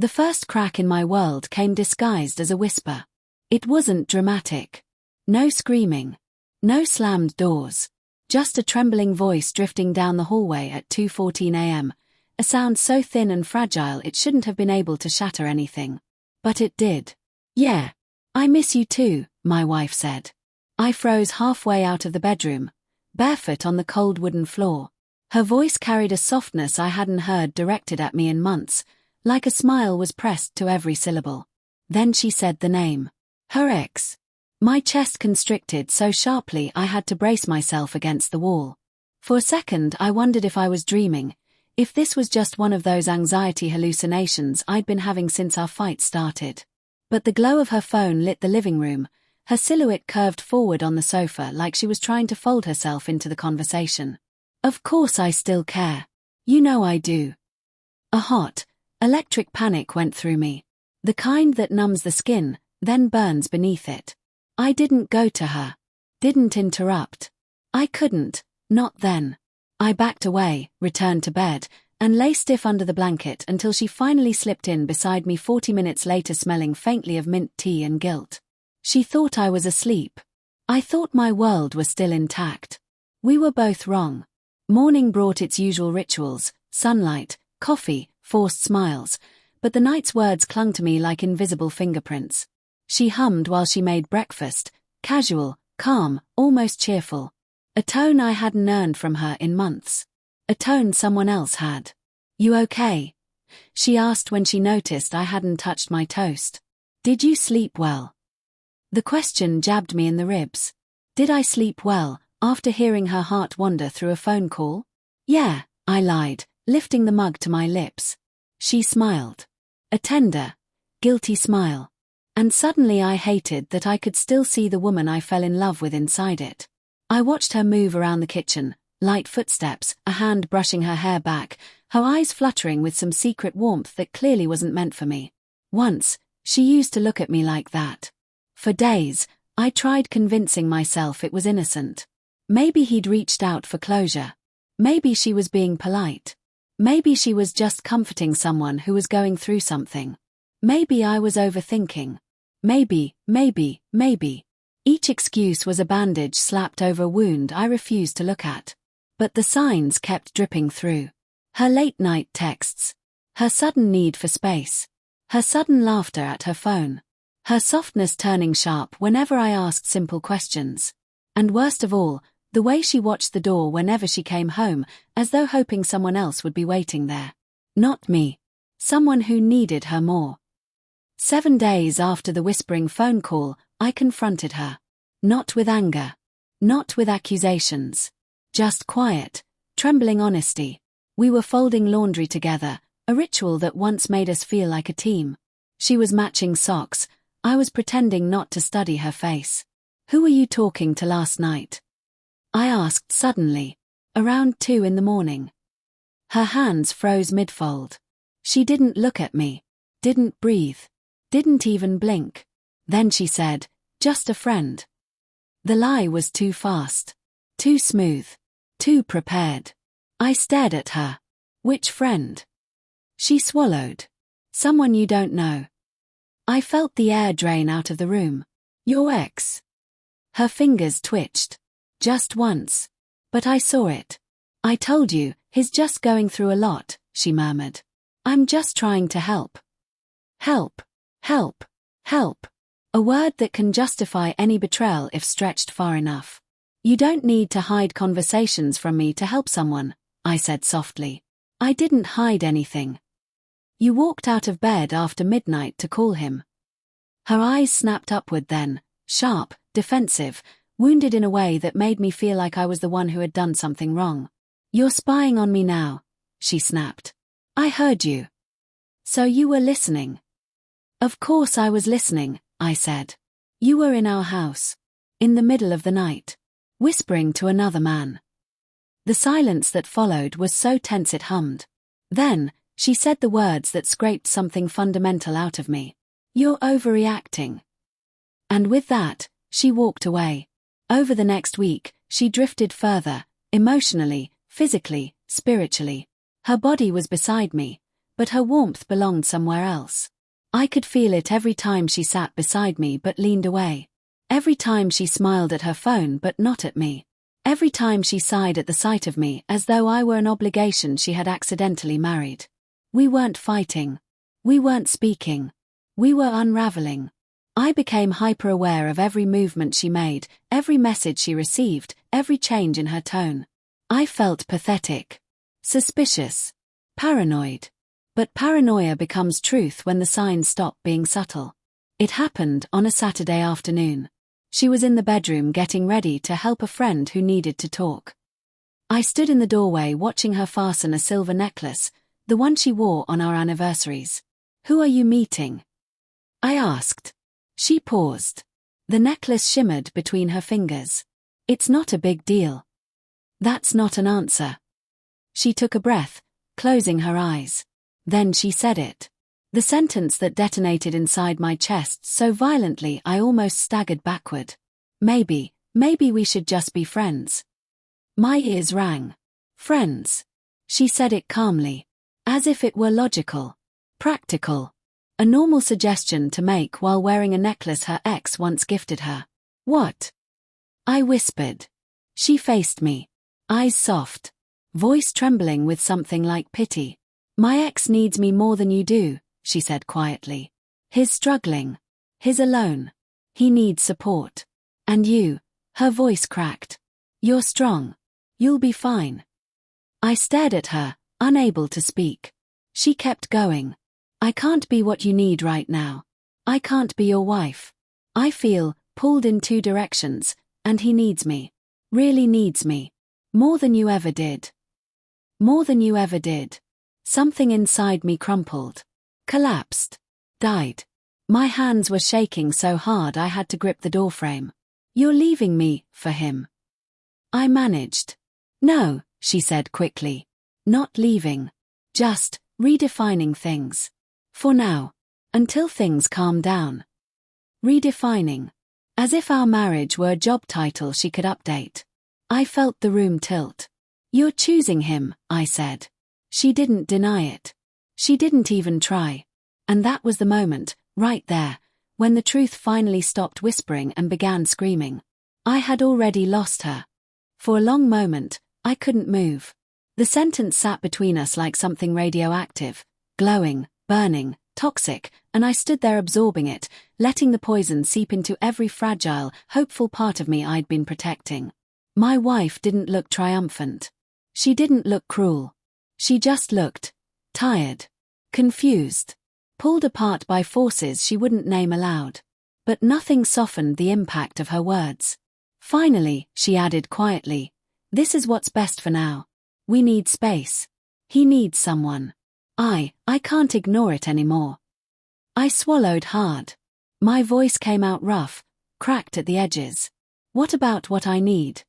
The first crack in my world came disguised as a whisper. It wasn't dramatic. No screaming. No slammed doors. Just a trembling voice drifting down the hallway at 2:14 a.m., a sound so thin and fragile it shouldn't have been able to shatter anything. But it did. "Yeah. I miss you too," my wife said. I froze halfway out of the bedroom, barefoot on the cold wooden floor. Her voice carried a softness I hadn't heard directed at me in months, like a smile was pressed to every syllable. Then she said the name. Her ex. My chest constricted so sharply I had to brace myself against the wall. For a second I wondered if I was dreaming, if this was just one of those anxiety hallucinations I'd been having since our fight started. But the glow of her phone lit the living room, her silhouette curved forward on the sofa like she was trying to fold herself into the conversation. "Of course I still care. You know I do." A hot, electric panic went through me. The kind that numbs the skin, then burns beneath it. I didn't go to her. Didn't interrupt. I couldn't, not then. I backed away, returned to bed, and lay stiff under the blanket until she finally slipped in beside me 40 minutes later smelling faintly of mint tea and guilt. She thought I was asleep. I thought my world was still intact. We were both wrong. Morning brought its usual rituals, sunlight, coffee, forced smiles, but the night's words clung to me like invisible fingerprints. She hummed while she made breakfast, casual, calm, almost cheerful. A tone I hadn't earned from her in months. A tone someone else had. "You okay?" she asked when she noticed I hadn't touched my toast. "Did you sleep well?" The question jabbed me in the ribs. Did I sleep well, after hearing her heart wander through a phone call? "Yeah," I lied, lifting the mug to my lips. She smiled. A tender, guilty smile. And suddenly I hated that I could still see the woman I fell in love with inside it. I watched her move around the kitchen, light footsteps, a hand brushing her hair back, her eyes fluttering with some secret warmth that clearly wasn't meant for me. Once, she used to look at me like that. For days, I tried convincing myself it was innocent. Maybe he'd reached out for closure. Maybe she was being polite. Maybe she was just comforting someone who was going through something. Maybe I was overthinking. Maybe. Each excuse was a bandage slapped over a wound I refused to look at. But the signs kept dripping through. Her late-night texts. Her sudden need for space. Her sudden laughter at her phone. Her softness turning sharp whenever I asked simple questions. And worst of all, the way she watched the door whenever she came home, as though hoping someone else would be waiting there. Not me. Someone who needed her more. 7 days after the whispering phone call, I confronted her. Not with anger. Not with accusations. Just quiet, trembling honesty. We were folding laundry together, a ritual that once made us feel like a team. She was matching socks. I was pretending not to study her face. "Who were you talking to last night?" I asked suddenly, around 2 in the morning. Her hands froze mid-fold. She didn't look at me, didn't breathe, didn't even blink. Then she said, "Just a friend." The lie was too fast, too smooth, too prepared. I stared at her. "Which friend?" She swallowed. "Someone you don't know." I felt the air drain out of the room. "Your ex." Her fingers twitched. "Just once. But I saw it." "I told you, he's just going through a lot," she murmured. "I'm just trying to help." Help. Help. Help. A word that can justify any betrayal if stretched far enough. "You don't need to hide conversations from me to help someone," I said softly. "I didn't hide anything." "You walked out of bed after midnight to call him." Her eyes snapped upward then, sharp, defensive, wounded in a way that made me feel like I was the one who had done something wrong. "You're spying on me now," she snapped. "I heard you." "So you were listening?" "Of course I was listening," I said. "You were in our house. In the middle of the night. Whispering to another man." The silence that followed was so tense it hummed. Then, she said the words that scraped something fundamental out of me. "You're overreacting." And with that, she walked away. Over the next week, she drifted further, emotionally, physically, spiritually. Her body was beside me, but her warmth belonged somewhere else. I could feel it every time she sat beside me but leaned away. Every time she smiled at her phone but not at me. Every time she sighed at the sight of me as though I were an obligation she had accidentally married. We weren't fighting. We weren't speaking. We were unraveling. I became hyper-aware of every movement she made, every message she received, every change in her tone. I felt pathetic, suspicious, paranoid. But paranoia becomes truth when the signs stop being subtle. It happened on a Saturday afternoon. She was in the bedroom getting ready to help a friend who needed to talk. I stood in the doorway watching her fasten a silver necklace, the one she wore on our anniversaries. "Who are you meeting?" I asked. She paused. The necklace shimmered between her fingers. "It's not a big deal." "That's not an answer." She took a breath, closing her eyes. Then she said it. The sentence that detonated inside my chest so violently I almost staggered backward. Maybe we should just be friends." My ears rang. Friends. She said it calmly, as if it were logical, practical. A normal suggestion to make while wearing a necklace her ex once gifted her. "What?" I whispered. She faced me, eyes soft, voice trembling with something like pity. "My ex needs me more than you do," she said quietly. "He's struggling. He's alone. He needs support. And you," her voice cracked. "You're strong. You'll be fine." I stared at her, unable to speak. She kept going. "I can't be what you need right now. I can't be your wife. I feel pulled in two directions, and he needs me. Really needs me. More than you ever did. More than you ever did." Something inside me crumpled, collapsed, died. My hands were shaking so hard I had to grip the doorframe. "You're leaving me for him." I managed. "No," she said quickly. "Not leaving. Just redefining things. For now. Until things calm down." Redefining. As if our marriage were a job title she could update. I felt the room tilt. "You're choosing him," I said. She didn't deny it. She didn't even try. And that was the moment, right there, when the truth finally stopped whispering and began screaming. I had already lost her. For a long moment, I couldn't move. The sentence sat between us like something radioactive, glowing, burning, toxic, and I stood there absorbing it, letting the poison seep into every fragile, hopeful part of me I'd been protecting. My wife didn't look triumphant. She didn't look cruel. She just looked tired, confused, pulled apart by forces she wouldn't name aloud. But nothing softened the impact of her words. "Finally," she added quietly, "this is what's best for now. We need space. He needs someone. I can't ignore it anymore." I swallowed hard. My voice came out rough, cracked at the edges. "What about what I need?"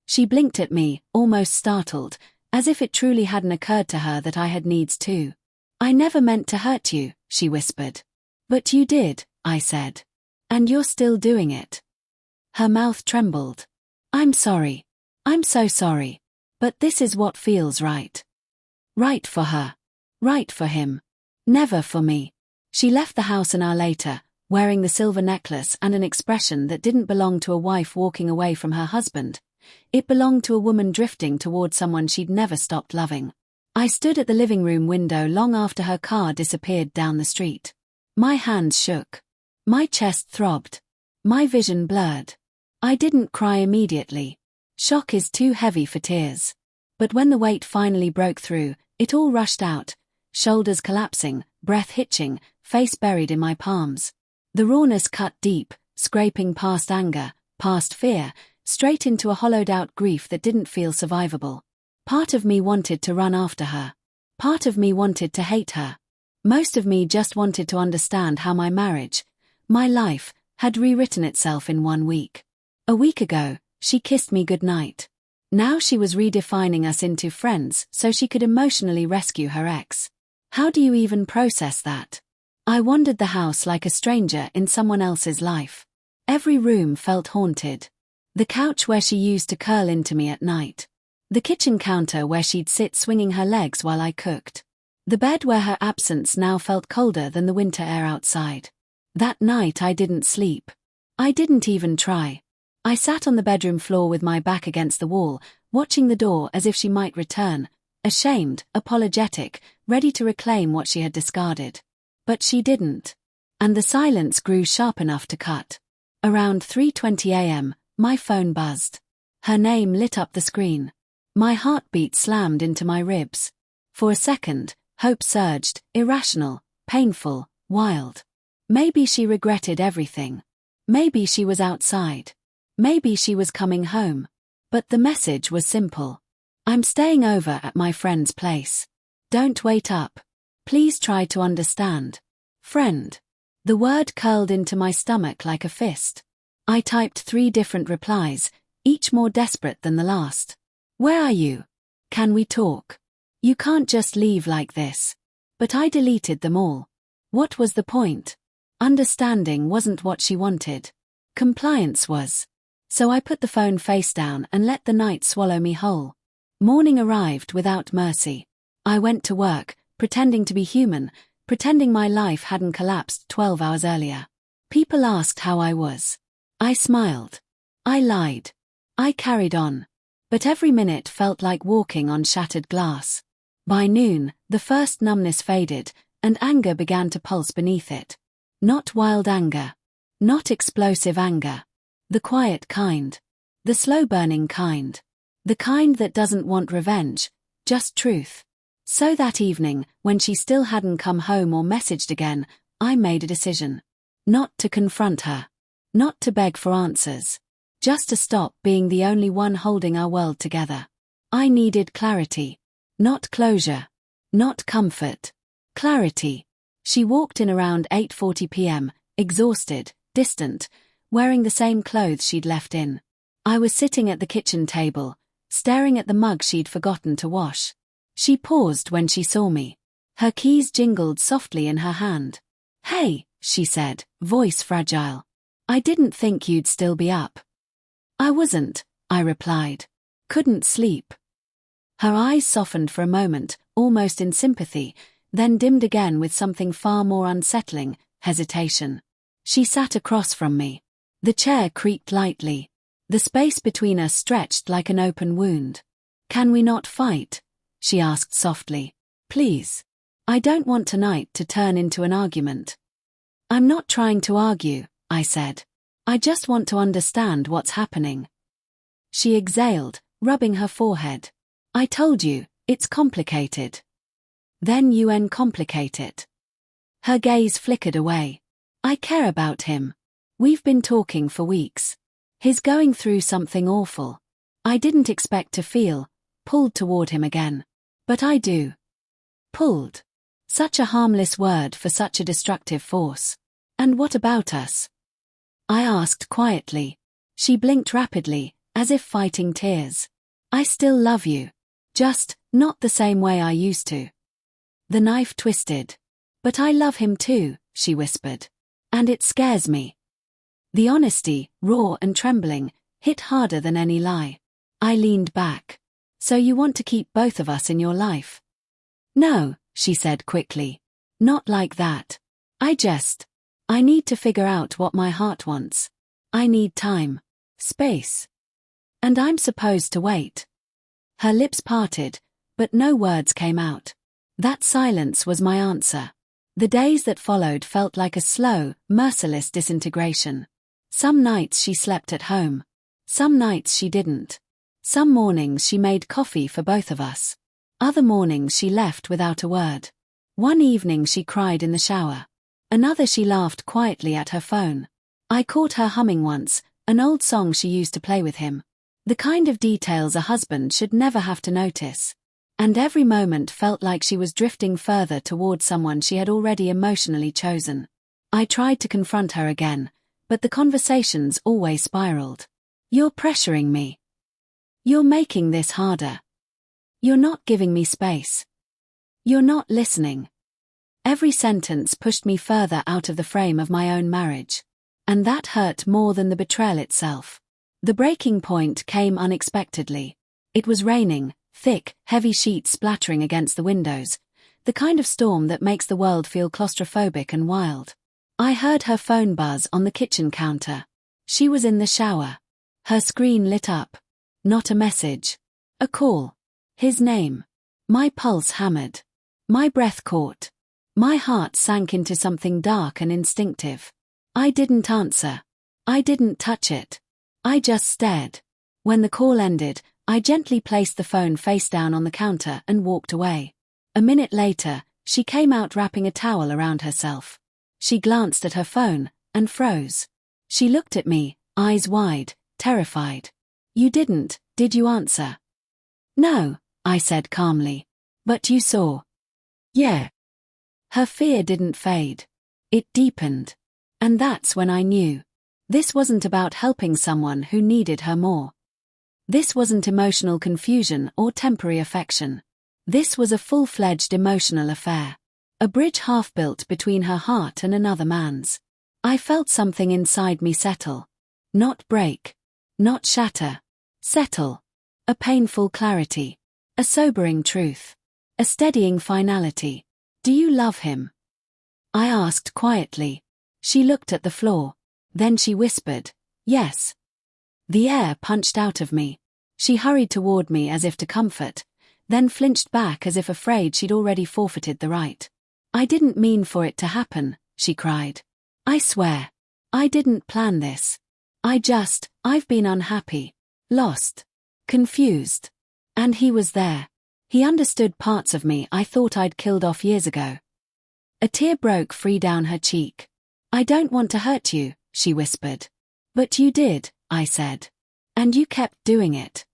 She blinked at me, almost startled, as if it truly hadn't occurred to her that I had needs too. "I never meant to hurt you," she whispered. "But you did," I said. "And you're still doing it." Her mouth trembled. "I'm sorry. I'm so sorry. But this is what feels right." Right for her. Right for him. Never for me. She left the house an hour later, wearing the silver necklace and an expression that didn't belong to a wife walking away from her husband. It belonged to a woman drifting toward someone she'd never stopped loving. I stood at the living room window long after her car disappeared down the street. My hands shook. My chest throbbed. My vision blurred. I didn't cry immediately. Shock is too heavy for tears. But when the weight finally broke through, it all rushed out, shoulders collapsing, breath hitching, face buried in my palms. The rawness cut deep, scraping past anger, past fear, straight into a hollowed-out grief that didn't feel survivable. Part of me wanted to run after her. Part of me wanted to hate her. Most of me just wanted to understand how my marriage, my life, had rewritten itself in 1 week. A week ago, she kissed me goodnight. Now she was redefining us into friends so she could emotionally rescue her ex. How do you even process that? I wandered the house like a stranger in someone else's life. Every room felt haunted. The couch where she used to curl into me at night. The kitchen counter where she'd sit swinging her legs while I cooked. The bed where her absence now felt colder than the winter air outside. That night I didn't sleep. I didn't even try. I sat on the bedroom floor with my back against the wall, watching the door as if she might return, ashamed, apologetic, ready to reclaim what she had discarded. But she didn't. And the silence grew sharp enough to cut. Around 3:20 a.m., my phone buzzed. Her name lit up the screen. My heartbeat slammed into my ribs. For a second, hope surged, irrational, painful, wild. Maybe she regretted everything. Maybe she was outside. Maybe she was coming home. But the message was simple. I'm staying over at my friend's place. Don't wait up. Please try to understand. Friend. The word curled into my stomach like a fist. I typed 3 different replies, each more desperate than the last. Where are you? Can we talk? You can't just leave like this. But I deleted them all. What was the point? Understanding wasn't what she wanted. Compliance was. So I put the phone face down and let the night swallow me whole. Morning arrived without mercy. I went to work, pretending to be human, pretending my life hadn't collapsed 12 hours earlier. People asked how I was. I smiled. I lied. I carried on. But every minute felt like walking on shattered glass. By noon, the first numbness faded, and anger began to pulse beneath it. Not wild anger. Not explosive anger. The quiet kind. The slow-burning kind. The kind that doesn't want revenge, just truth. So that evening, when she still hadn't come home or messaged again, I made a decision. Not to confront her. Not to beg for answers. Just to stop being the only one holding our world together. I needed clarity. Not closure. Not comfort. Clarity. She walked in around 8:40 p.m., exhausted, distant, wearing the same clothes she'd left in. I was sitting at the kitchen table, staring at the mug she'd forgotten to wash. She paused when she saw me. Her keys jingled softly in her hand. "Hey," she said, voice fragile. "I didn't think you'd still be up." "I wasn't," I replied. "Couldn't sleep." Her eyes softened for a moment, almost in sympathy, then dimmed again with something far more unsettling, hesitation. She sat across from me. The chair creaked lightly. The space between us stretched like an open wound. "Can we not fight?" she asked softly. "Please. I don't want tonight to turn into an argument." "I'm not trying to argue," I said. "I just want to understand what's happening." She exhaled, rubbing her forehead. "I told you, it's complicated." "Then you uncomplicate it." Her gaze flickered away. "I care about him. We've been talking for weeks. He's going through something awful. I didn't expect to feel pulled toward him again. But I do." Pulled. Such a harmless word for such a destructive force. "And what about us?" I asked quietly. She blinked rapidly, as if fighting tears. "I still love you. Just, not the same way I used to." The knife twisted. "But I love him too," she whispered. "And it scares me." The honesty, raw and trembling, hit harder than any lie. I leaned back. "So you want to keep both of us in your life?" "No," she said quickly. "Not like that. I need to figure out what my heart wants. I need time. Space. And I'm supposed to wait." Her lips parted, but no words came out. That silence was my answer. The days that followed felt like a slow, merciless disintegration. Some nights she slept at home. Some nights she didn't. Some mornings she made coffee for both of us. Other mornings she left without a word. One evening she cried in the shower. Another she laughed quietly at her phone. I caught her humming once, an old song she used to play with him. The kind of details a husband should never have to notice. And every moment felt like she was drifting further toward someone she had already emotionally chosen. I tried to confront her again, but the conversations always spiraled. "You're pressuring me. You're making this harder. You're not giving me space. You're not listening." Every sentence pushed me further out of the frame of my own marriage. And that hurt more than the betrayal itself. The breaking point came unexpectedly. It was raining, thick, heavy sheets splattering against the windows. The kind of storm that makes the world feel claustrophobic and wild. I heard her phone buzz on the kitchen counter. She was in the shower. Her screen lit up. Not a message. A call. His name. My pulse hammered. My breath caught. My heart sank into something dark and instinctive. I didn't answer. I didn't touch it. I just stared. When the call ended, I gently placed the phone face down on the counter and walked away. A minute later, she came out wrapping a towel around herself. She glanced at her phone, and froze. She looked at me, eyes wide, terrified. You did you answer? No, I said calmly. But you saw. Yeah. Her fear didn't fade. It deepened. And that's when I knew. This wasn't about helping someone who needed her more. This wasn't emotional confusion or temporary affection. This was a full-fledged emotional affair. A bridge half-built between her heart and another man's. I felt something inside me settle. Not break. Not shatter. Settle. A painful clarity. A sobering truth. A steadying finality. Do you love him? I asked quietly. She looked at the floor. Then she whispered, yes. The air punched out of me. She hurried toward me as if to comfort, then flinched back as if afraid she'd already forfeited the right. I didn't mean for it to happen, she cried. I swear. I didn't plan this. I've been unhappy. Lost. Confused. And he was there. He understood parts of me I thought I'd killed off years ago. A tear broke free down her cheek. I don't want to hurt you, she whispered. But you did, I said. And you kept doing it.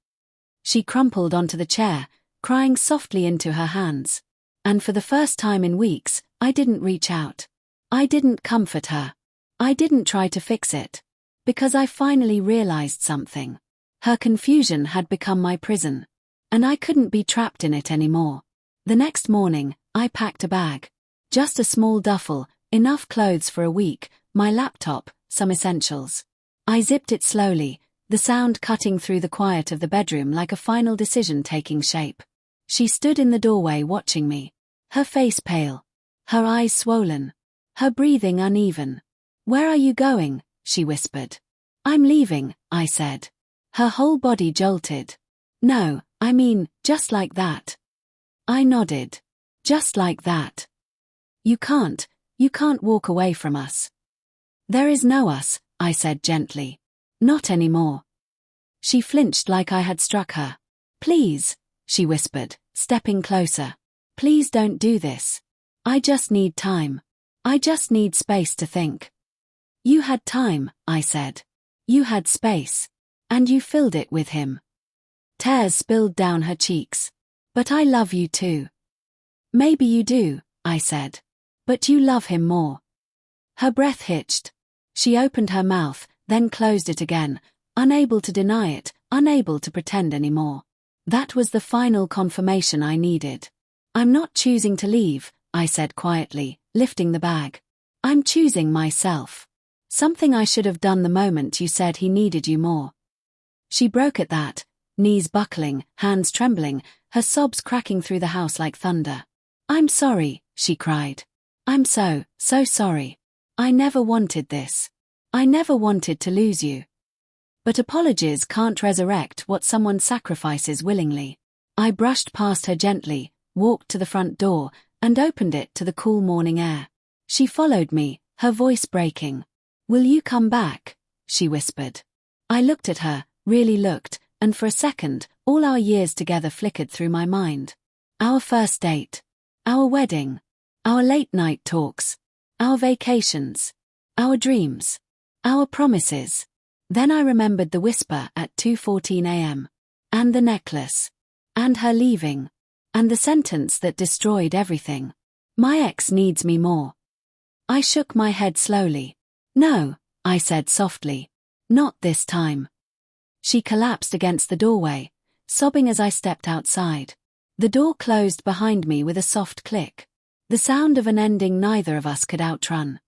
She crumpled onto the chair, crying softly into her hands. And for the first time in weeks, I didn't reach out. I didn't comfort her. I didn't try to fix it. Because I finally realized something. Her confusion had become my prison. And I couldn't be trapped in it anymore. The next morning, I packed a bag. Just a small duffel, enough clothes for a week, my laptop, some essentials. I zipped it slowly, the sound cutting through the quiet of the bedroom like a final decision taking shape. She stood in the doorway watching me. Her face pale. Her eyes swollen. Her breathing uneven. Where are you going? She whispered. I'm leaving, I said. Her whole body jolted. No, I mean, just like that. I nodded. Just like that. You can't walk away from us. There is no us, I said gently. Not anymore. She flinched like I had struck her. Please, she whispered, stepping closer. Please don't do this. I just need time. I just need space to think. You had time, I said. You had space. And you filled it with him. Tears spilled down her cheeks. But I love you too. Maybe you do, I said. But you love him more. Her breath hitched. She opened her mouth, then closed it again, unable to deny it, unable to pretend anymore. That was the final confirmation I needed. I'm not choosing to leave, I said quietly, lifting the bag. I'm choosing myself. Something I should have done the moment you said he needed you more. She broke at that, knees buckling, hands trembling, her sobs cracking through the house like thunder. I'm sorry, she cried. I'm so sorry. I never wanted this. I never wanted to lose you. But apologies can't resurrect what someone sacrifices willingly. I brushed past her gently, walked to the front door, and opened it to the cool morning air. She followed me, her voice breaking. Will you come back? She whispered. I looked at her, really looked, and for a second, all our years together flickered through my mind. Our first date. Our wedding. Our late-night talks. Our vacations. Our dreams. Our promises. Then I remembered the whisper at 2:14 a.m. And the necklace. And her leaving. And the sentence that destroyed everything. My ex needs me more. I shook my head slowly. No, I said softly. Not this time. She collapsed against the doorway, sobbing as I stepped outside. The door closed behind me with a soft click. The sound of an ending neither of us could outrun.